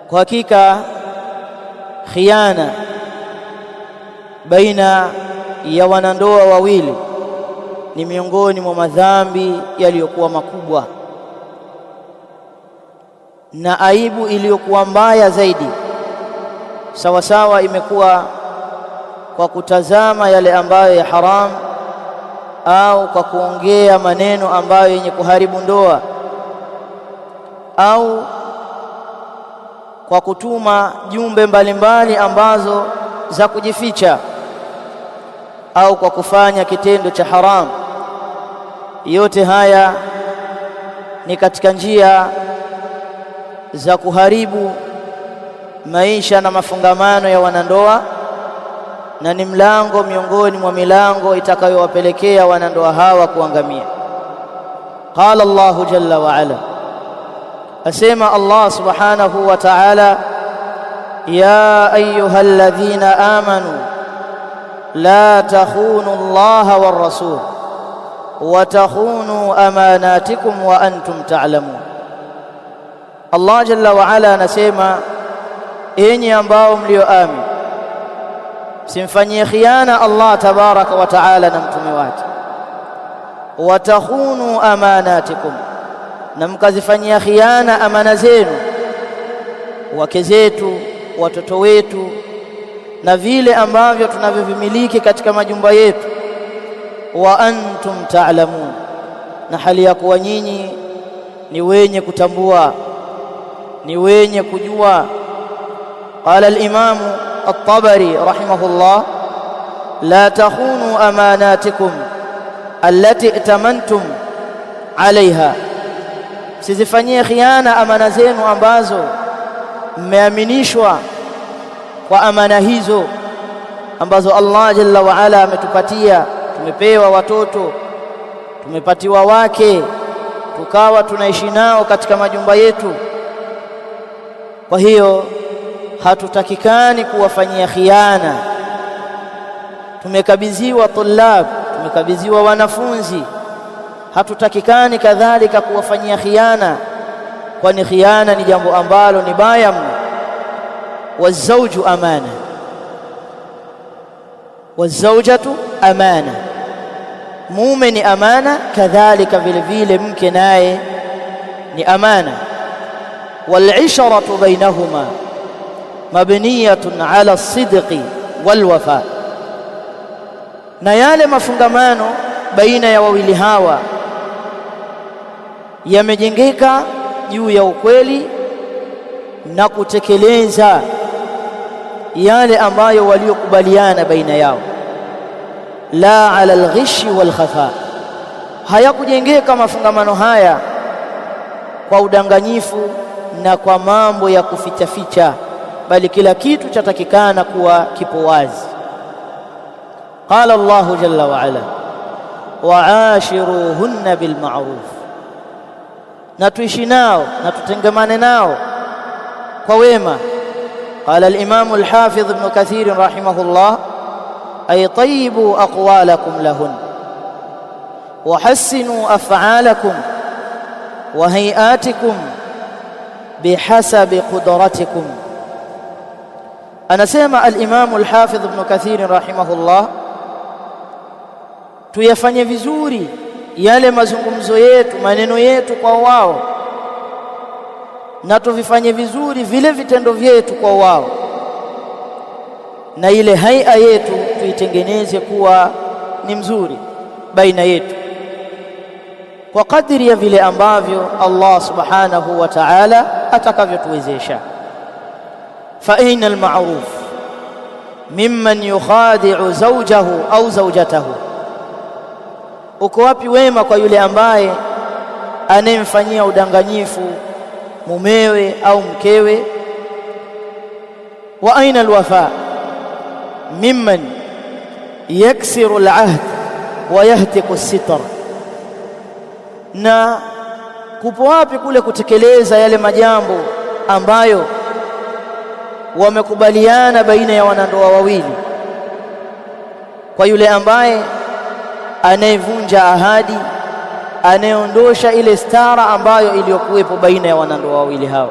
Kwa hakika khiana baina ya wanandoa wawili ni miongoni mwa madhambi yaliyokuwa makubwa na aibu iliyokuwa mbaya zaidi. Sawa sawa imekuwa kwa kutazama yale ambayo ya haram au kwa kuongea maneno ambayo yenye kuharibu ndoa au kwa kutuma jumbe mbalimbali ambazo za kujificha au kwa kufanya kitendo cha haram. Yote haya ni katika njia za kuharibu maisha na mafungamano ya wanandoa, na ni mlango miongoni mwa milango itakayowapelekea wanandoa hawa kuangamia. Qala Allahu jalla wa ala, asema Allah subhanahu wa ta'ala, ya ayyuhalladhina amanu la takhunu Allaha war rasul wa takhunu amanatikum wa antum ta'lamun. Allah jalla wa ala anasema, enyi ambao mlioamini, simfanyie khiana Allah tabaraka wa taala na mtume wake. Wa takhunu amanatikum, na mkazifanyia khiana amana zenu, wake zetu, watoto wetu na vile ambavyo tunavyovimiliki katika majumba yetu. Wa antum ta'lamun, na hali ya kuwa nyinyi ni wenye kutambua, ni wenye kujua. Qala al-Imam at-Tabari rahimahullah, la takhunu amanatikum allati itamantum alaiha, sizifanyie khiana amana zenu ambazo mmeaminishwa kwa amana hizo ambazo Allah jalla wa ala ametupatia. Tumepewa watoto, tumepatiwa wake, tukawa tunaishi nao katika majumba yetu. Kwa hiyo hatutakikani kuwafanyia khiana. Tumekabidhiwa tulab, tumekabidhiwa wanafunzi, hatutakikani kadhalika kuwafanyia khiana, kwani khiana ni jambo ambalo ni baya mno. Wazauju amana, wazaujatu amana, mume ni amana, kadhalika vile vile mke naye ni amana. Walishratu bainahuma mabniyatun ala sidqi walwafa, na yale mafungamano baina ya wawili hawa yamejengeka juu ya ukweli na kutekeleza yale ambayo waliokubaliana baina yao, la ala alghishi walkhafa. Hayakujengeka mafungamano haya kwa udanganyifu na kwa mambo ya kufichaficha, bali kila kitu chatakikana kuwa kipo wazi. Qala Allahu jalla wa ala, waashiruhunna bilma'ruf, na tuishi nao na tutengemane nao kwa wema. Qala al-Imam al-Hafidh Ibn Kathir rahimahullah, ay tayyibu aqwalakum lahun wa hassinu af'alakum wa hay'atikum bihasabi qudratikum. Anasema al-Imam al-Hafidh Ibn Kathir rahimahullah, tuyafanye vizuri yale mazungumzo yetu, maneno yetu kwa wao, na tuvifanye vizuri vile vitendo vyetu kwa wao, na ile haia yetu tuitengeneze kuwa ni mzuri baina yetu kwa kadiri ya vile ambavyo Allah subhanahu wa ta'ala atakavyotuwezesha. Fa aina al-ma'ruf mimman yukhadi'u zawjahu au zawjatahu, uko wapi wema kwa yule ambaye anayemfanyia udanganyifu mumewe au mkewe? Wa aina alwafa mimman yaksiru alahd wa yahtiku as-sitr, na kupo wapi kule kutekeleza yale majambo ambayo wamekubaliana baina ya wanandoa wawili, kwa yule ambaye anayevunja ahadi, anayeondosha ile stara ambayo iliyokuwepo baina ya wanandoa wawili hao.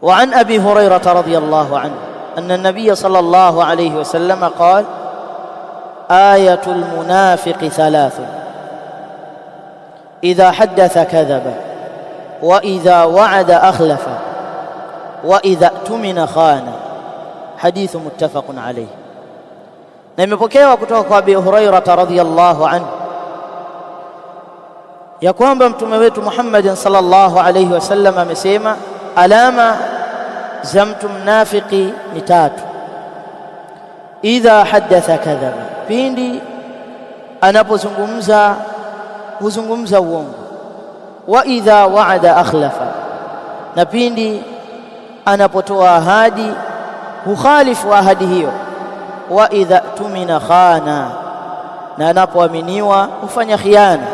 وعن أبي هريرة رضي الله عنه أن النبي صلى الله عليه وسلم قال آية المنافق ثلاث إذا حدث كذب وإذا وعد أخلف وإذا اؤتمن خان. حديث متفق عليه. Na imepokewa kutoka kwa Abi Hurairah radhiyallahu anhu ya kwamba mtume wetu Muhammad sallallahu alayhi wasallam amesema alama za mtu mnafiki ni tatu: idha haddatha kadhaba, pindi anapozungumza huzungumza uongo; wa idha wa'ada akhlafa, na pindi anapotoa ahadi hukhalifu ahadi hiyo; wa idha tumina khana, na anapoaminiwa hufanya khiana.